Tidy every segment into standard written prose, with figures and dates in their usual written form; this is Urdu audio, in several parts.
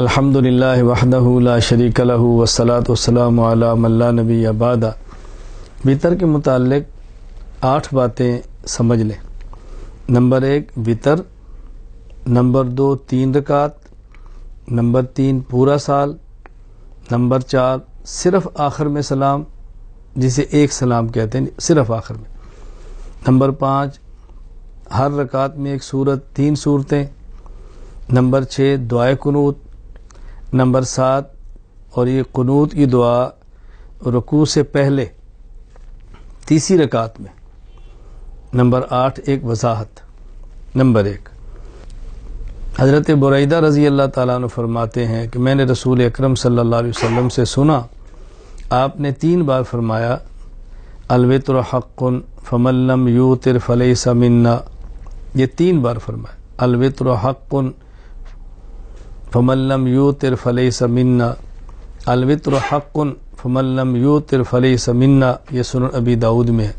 الحمدللہ وحدہ لا شریک لہ والصلاۃ والسلام علی من لا نبی بعد۔ وطر کے متعلق 8 باتیں سمجھ لیں۔ نمبر 1 وطر، نمبر 2 3 رکعت، نمبر 3 پورا سال، نمبر 4 صرف آخر میں سلام جسے ایک سلام کہتے ہیں صرف آخر میں، نمبر 5 ہر رکعت میں ایک سورت 3 سورتیں، نمبر 6 دعائے قنوت، نمبر 7 اور یہ قنوت کی دعا رکوع سے پہلے تیسری رکعت میں، نمبر 8 ایک وضاحت۔ نمبر 1 حضرت بریدہ رضی اللہ تعالیٰ عنہ فرماتے ہیں کہ میں نے رسول اکرم صلی اللہ علیہ وسلم سے سنا، آپ نے 3 بار فرمایا الوتر حق فمن لم یوتر فلیس منا، یہ 3 بار فرمایا الوتر حق فمن لم یوتر فلیس منا، الوتر حق فمن لم یوتر فلیس منا، یہ سنن ابی داؤد میں ہے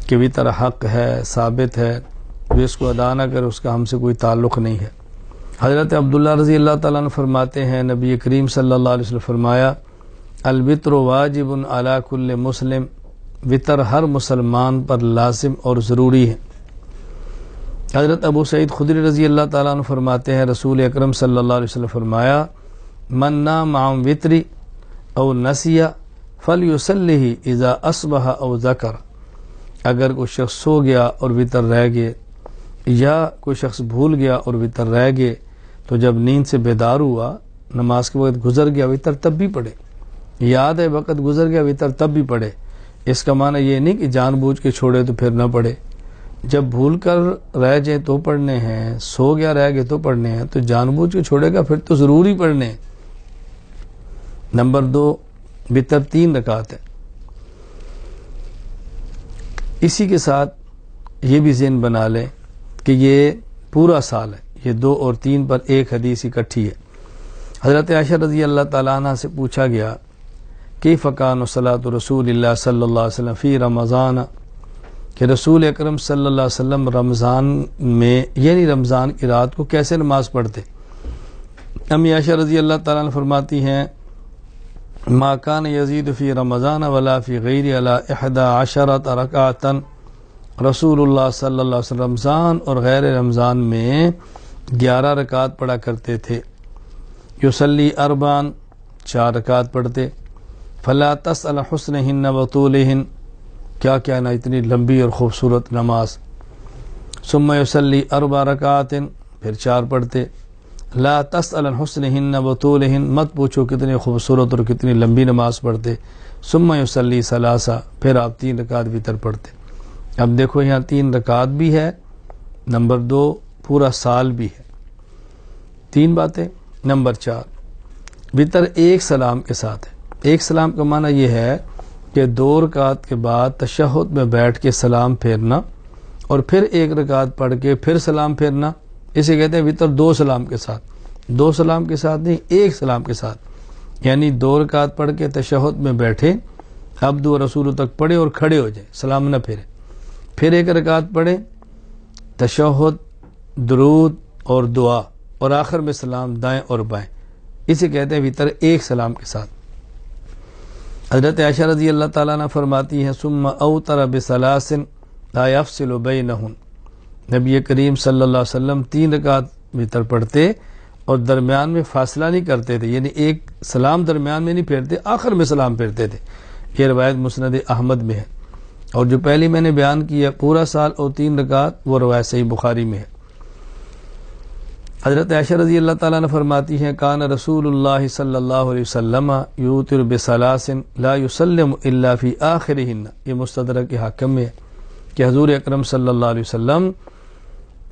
کہ وطر حق ہے، ثابت ہے، جو اس کو ادا نہ کرے اس کا ہم سے کوئی تعلق نہیں ہے۔ حضرت عبداللہ رضی اللہ تعالیٰ عنہ فرماتے ہیں نبی کریم صلی اللہ علیہ وسلم فرمایا الوتر واجب علی کل مسلم، وطر ہر مسلمان پر لازم اور ضروری ہے۔ حضرت ابو سعید خدری رضی اللہ تعالیٰ عنہ فرماتے ہیں رسول اکرم صلی اللہ علیہ وسلم فرمایا من نام عن وطری او نسی فلیصلہ اذا اصبح او ذکر، اگر کوئی شخص سو گیا اور وطر رہ گئے یا کوئی شخص بھول گیا اور وطر رہ گئے تو جب نیند سے بیدار ہوا، نماز کے وقت گزر گیا وطر تب بھی پڑھے، یاد ہے وقت گزر گیا وطر تب بھی پڑھے۔ اس کا معنی یہ نہیں کہ جان بوجھ کے چھوڑے تو پھر نہ پڑھے، جب بھول کر رہ جائے تو پڑھنے ہیں، سو گیا رہ گئے تو پڑھنے ہیں، تو جان بوجھ کے چھوڑے گا پھر تو ضروری پڑھنے ہیں۔ نمبر 2 وطر 3 رکعت ہے۔ اسی کے ساتھ یہ بھی ذہن بنا لیں کہ یہ پورا سال ہے، یہ 2 اور 3 پر ایک حدیث اکٹھی ہے۔ حضرت عائشہ رضی اللہ تعالیٰ عنہ سے پوچھا گیا کیف کان صلاۃ رسول اللہ صلی اللہ علیہ وسلم فی رمضان، کہ رسول اکرم صلی اللہ علیہ وسلم رمضان میں یعنی رمضان کی رات کو کیسے نماز پڑھتے؟ امی عائشہ رضی اللہ تعالیٰ عنہ فرماتی ہیں ما کان یزید فی رمضان ولا فی غیر علی 11 رکعۃ، رسول اللہ صلی اللہ علیہ وسلم رمضان اور غیر رمضان میں 11 رکعت پڑھا کرتے تھے۔ یصلی 4 4 رکعت پڑھتے، فلا تسأل حسنہن وطولہن، کیا کیا نا اتنی لمبی اور خوبصورت نماز۔ ثم یصلی 4 رکعات، پھر 4 پڑھتے، لا تسأل حسنہن وطولہن، مت پوچھو کتنی خوبصورت اور کتنی لمبی نماز پڑھتے۔ ثم یصلی 3، پھر آپ 3 رکعت وطر پڑھتے۔ اب دیکھو یہاں 3 رکعت بھی ہے، نمبر 2 پورا سال بھی ہے، 3 باتیں۔ نمبر 4 وطر ایک سلام کے ساتھ ہے۔ ایک سلام کا معنی یہ ہے کہ 2 رکعت کے بعد تشہد میں بیٹھ کے سلام پھیرنا اور پھر 1 رکعت پڑھ کے پھر سلام پھیرنا، اسے کہتے ہیں وطر 2 سلام کے ساتھ۔ 2 سلام کے ساتھ نہیں، 1 سلام کے ساتھ، یعنی 2 رکعت پڑھ کے تشہد میں بیٹھے، عبد و رسول تک پڑھے اور کھڑے ہو جائیں، سلام نہ پھیرے، پھر 1 رکعت پڑھے، تشہد، درود اور دعا، اور آخر میں سلام دائیں اور بائیں، اسے کہتے ہیں وطر 1 سلام کے ساتھ۔ حضرت عائشہ رضی اللہ تعالیٰ عنہ فرماتی ہیں ثم اوتر بثلاث لا يفصل بینہن، نبی کریم صلی اللہ علیہ وسلم 3 رکعت وطر پڑھتے اور درمیان میں فاصلہ نہیں کرتے تھے، یعنی ایک سلام درمیان میں نہیں پھیرتے، آخر میں سلام پھیرتے تھے۔ یہ روایت مسند احمد میں ہے، اور جو پہلی میں نے بیان کیا پورا سال اور 3 رکعت وہ روایت صحیح بخاری میں ہے۔ حضرت عائشہ رضی اللہ تعالیٰ عنہ فرماتی ہیں کان رسول اللہ صلی اللہ علیہ وسلم یوتر بثلاث لا یسلم الا فی آخرہن، یہ مستدرک حاکم میں ہے کہ حضور اکرم صلی اللہ علیہ وسلم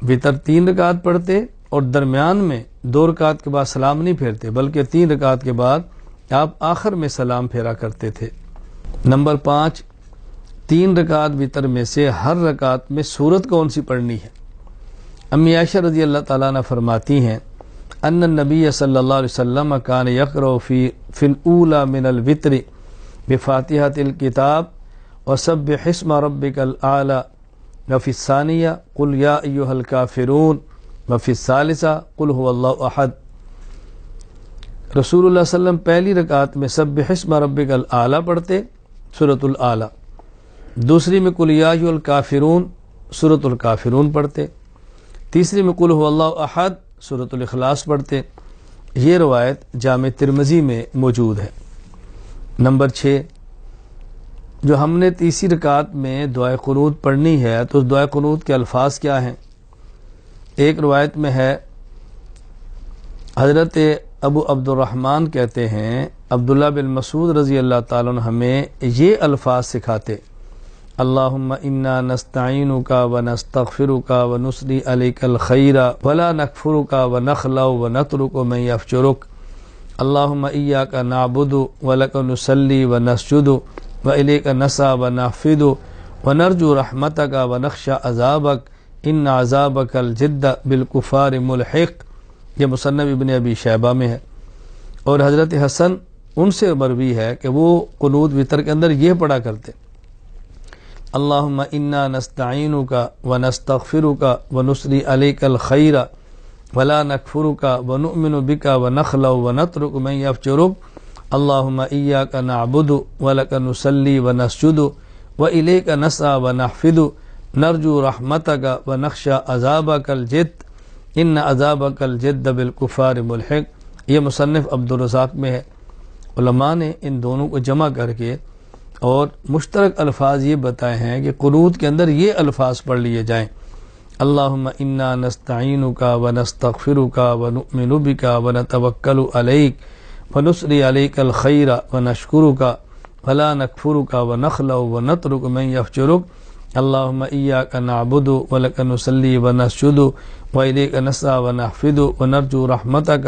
وطر 3 رکعت پڑھتے اور درمیان میں 2 رکعت کے بعد سلام نہیں پھیرتے، بلکہ 3 رکعت کے بعد آپ آخر میں سلام پھیرا کرتے تھے۔ نمبر 5 3 رکعت وطر میں سے ہر رکعت میں سورت کون سی پڑھنی ہے؟ امی عائشہ رضی اللہ تعالیٰ عنہ فرماتی ہیں ان النبی صلی اللہ علیہ وسلم کان یقرأ فی الاولی من الوتر بفاتحۃ الکتاب وسبح اسم ربک الاعلی، وفی الثانیہ قل یا ایہا الکافرون، وفی الثالثہ قل هو اللہ احد۔ رسول اللہ صلی اللہ علیہ وسلم پہلی رکعت میں سبح اسم ربک الاعلی پڑھتے سورۃ الاعلی، دوسری میں قل یا ایھا الکافرون سورۃ الکافرون پڑھتے، تیسری میں قل ھو اللہ احد سورۃ الاخلاص پڑھتے۔ یہ روایت جامع ترمذی میں موجود ہے۔ نمبر 6، جو ہم نے تیسری رکعت میں دعائے قنوت پڑھنی ہے تو اس دعائے قنوت کے الفاظ کیا ہیں؟ ایک روایت میں ہے، حضرت ابو عبد الرحمن کہتے ہیں عبداللہ بن مسعود رضی اللہ تعالیٰ عنہ ہمیں یہ الفاظ سکھاتے، اللہم انا نستعینک ونستغفرک ونثنی علیک الخیر ولا نکفرک ونخلع ونترک من یفجرک، اللہم ایاک نعبد ولک نصلی ونسجد وإلیک نسعی ونحفد ونرجو رحمتک ونخشی عذابک ان عذابک الجد بالکفار ملحق۔ یہ مصنف ابن ابی شیبہ میں ہے۔ اور حضرت حسن ان سے مروی ہے کہ وہ قنوت وتر کے اندر یہ پڑھا کرتے، اللہم انا نستعینک ونستغفرک ونثنی علیک الخیر ولا نکفرک ونؤمن بک ونخلع ونترک من یفجرک، اللہم ایاک نعبد ولک نصلی ونسجد وإلیک نسعی ونحفد نرجو رحمتک ونخشی عذابک الجد ان عذابک الجد بالکفار ملحق۔ یہ مصنف عبدالرزاق میں ہے۔ علماء نے ان دونوں کو جمع کر کے اور مشترک الفاظ یہ بتائے ہیں کہ قنوت کے اندر یہ الفاظ پڑھ لیے جائیں، اللہم انا نستعینک ونستغفرک ونؤمن بک ونتوکل علیک ونثنی علیک الخیر ونشکرک ولا نکفرک ونخلع ونترک من یفجرک، اللہم ایاک نعبد ولک نصلی ونسجد وإلیک نسعی ونحفد ونرجو رحمتک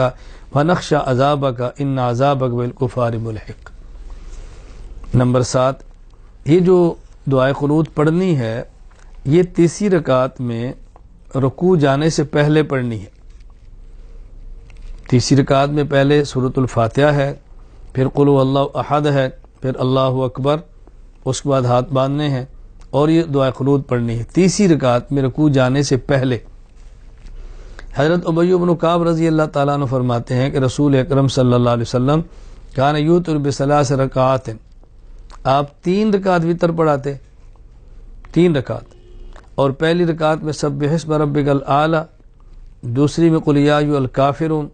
ونخشی عذابک ان عذابک بالکفار ملحق۔ نمبر 7، یہ جو دعائے قنوت پڑھنی ہے یہ تیسری رکعت میں رکوع جانے سے پہلے پڑھنی ہے۔ تیسری رکعت میں پہلے سورۃ الفاتحہ ہے، پھر قل ھو اللہ احد ہے، پھر اللہ اکبر، اس کے بعد ہاتھ باندھنے ہیں اور یہ دعائے قنوت پڑھنی ہے تیسری رکعت میں رکوع جانے سے پہلے۔ حضرت ابی بن کعب رضی اللہ تعالیٰ عنہ فرماتے ہیں کہ رسول اکرم صلی اللہ علیہ وسلم کان یوتر بثلاث رکعات، آپ 3 رکعت وتر پڑھاتے، 3 رکعت، اور پہلی رکعت میں سبح اسم ربک الاعلی، دوسری میں قل یا ایھا الکافرون،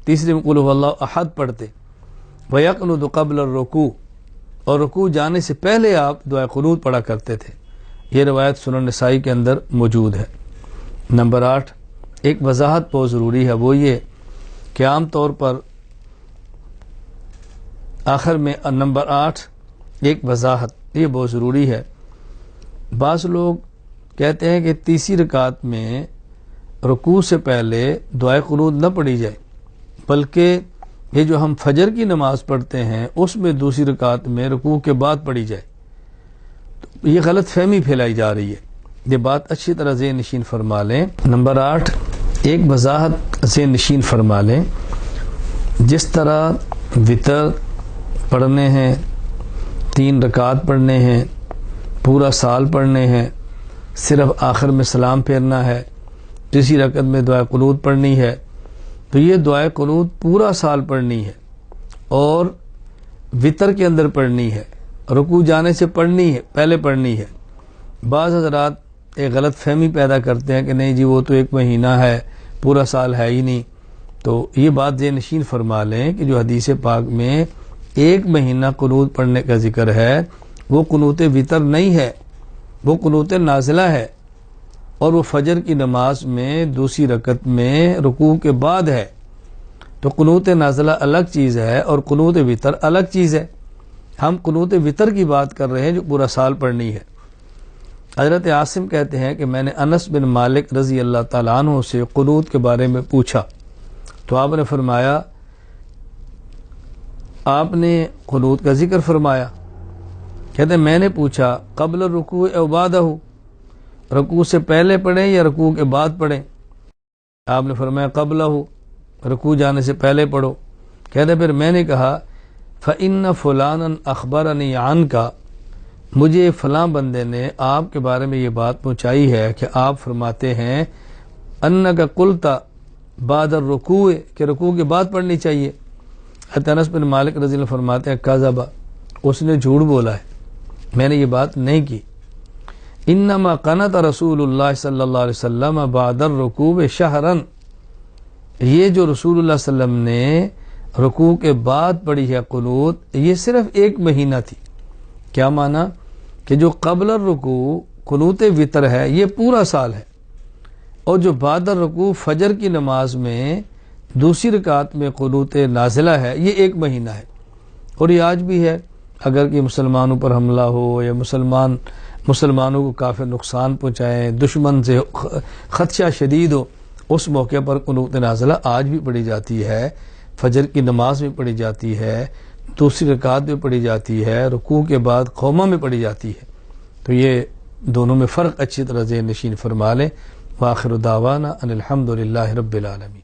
تیسری میں قل ھو اللہ احد پڑھتے، ویقنت قبل الرکوع، اور رکوع جانے سے پہلے آپ دعائے قنوت پڑھا کرتے تھے۔ یہ روایت سنن نسائی کے اندر موجود ہے۔ نمبر 8، ایک وضاحت بہت ضروری ہے، وہ یہ کہ عام طور پر آخر میں نمبر 8 ایک وضاحت یہ بہت ضروری ہے۔ بعض لوگ کہتے ہیں کہ تیسری رکعت میں رکوع سے پہلے دعائے قنوت نہ پڑھی جائے، بلکہ یہ جو ہم فجر کی نماز پڑھتے ہیں اس میں دوسری رکعت میں رکوع کے بعد پڑھی جائے، تو یہ غلط فہمی پھیلائی جا رہی ہے۔ یہ بات اچھی طرح ذہن نشین فرما لیں۔ نمبر 8، ایک وضاحت ذہن نشین فرما لیں، جس طرح وتر پڑھنے ہیں، 3 رکعت پڑھنے ہیں، پورا سال پڑھنے ہیں، صرف آخر میں سلام پھیرنا ہے، تیسری رکعت میں دعائے قنوت پڑھنی ہے، تو یہ دعائے قنوت پورا سال پڑھنی ہے اور وتر کے اندر پڑھنی ہے، رکوع جانے سے پڑھنی ہے، پہلے پڑھنی ہے۔ بعض حضرات ایک غلط فہمی پیدا کرتے ہیں کہ نہیں جی وہ تو 1 مہینہ ہے، پورا سال ہے ہی نہیں، تو یہ بات ذہن نشین فرما لیں کہ جو حدیث پاک میں 1 مہینہ قنوت پڑھنے کا ذکر ہے وہ قنوت وتر نہیں ہے، وہ قنوت نازلہ ہے، اور وہ فجر کی نماز میں دوسری رکعت میں رکوع کے بعد ہے۔ تو قنوت نازلہ الگ چیز ہے اور قنوت وتر الگ چیز ہے۔ ہم قنوت وتر کی بات کر رہے ہیں جو پورا سال پڑھنی ہے۔ حضرت عاصم کہتے ہیں کہ میں نے انس بن مالک رضی اللہ تعالیٰ عنہ سے قنوت کے بارے میں پوچھا تو آپ نے فرمایا، آپ نے قنوت کا ذکر فرمایا، کہتے ہیں میں نے پوچھا قبل الرکوع او بعدہ، رکوع سے پہلے پڑھیں یا رکوع کے بعد پڑھیں؟ آپ نے فرمایا قبلہ، رکوع جانے سے پہلے پڑھو۔ کہتے ہیں پھر میں نے کہا فإن فلانا اخبرنی عنک، مجھے فلاں بندے نے آپ کے بارے میں یہ بات پہنچائی ہے کہ آپ فرماتے ہیں انک قلت بعد الرکوع، کہ رکوع کے بعد پڑھنی چاہیے۔ انس بن مالک رضی اللہ عنہ فرماتے ہیں کذبا، اس نے جھوٹ بولا ہے، میں نے یہ بات نہیں کی۔ انما قنت رسول اللہ صلی اللہ علیہ وسلم بعد الرکوع شہرا، یہ جو رسول اللہ صلی اللہ علیہ وسلم نے رکوع کے بعد پڑھی ہے قنوت، یہ صرف ایک مہینہ تھی۔ کیا معنی؟ کہ جو قبل الرکوع قنوت وطر ہے یہ پورا سال ہے، اور جو بعد الرکوع فجر کی نماز میں دوسری رکعت میں قنوت نازلہ ہے یہ ایک مہینہ ہے۔ اور یہ آج بھی ہے، اگر کہ مسلمانوں پر حملہ ہو یا مسلمانوں کو کافی نقصان پہنچائیں، دشمن سے خدشہ شدید ہو، اس موقع پر قنوت نازلہ آج بھی پڑھی جاتی ہے، فجر کی نماز میں پڑھی جاتی ہے، دوسری رکعت میں پڑھی جاتی ہے، رکوع کے بعد قومہ میں پڑھی جاتی ہے۔ تو یہ دونوں میں فرق اچھی طرح ذہن نشین فرما لیں۔ وآخر دعوانا ان الحمد للہ رب العالمین۔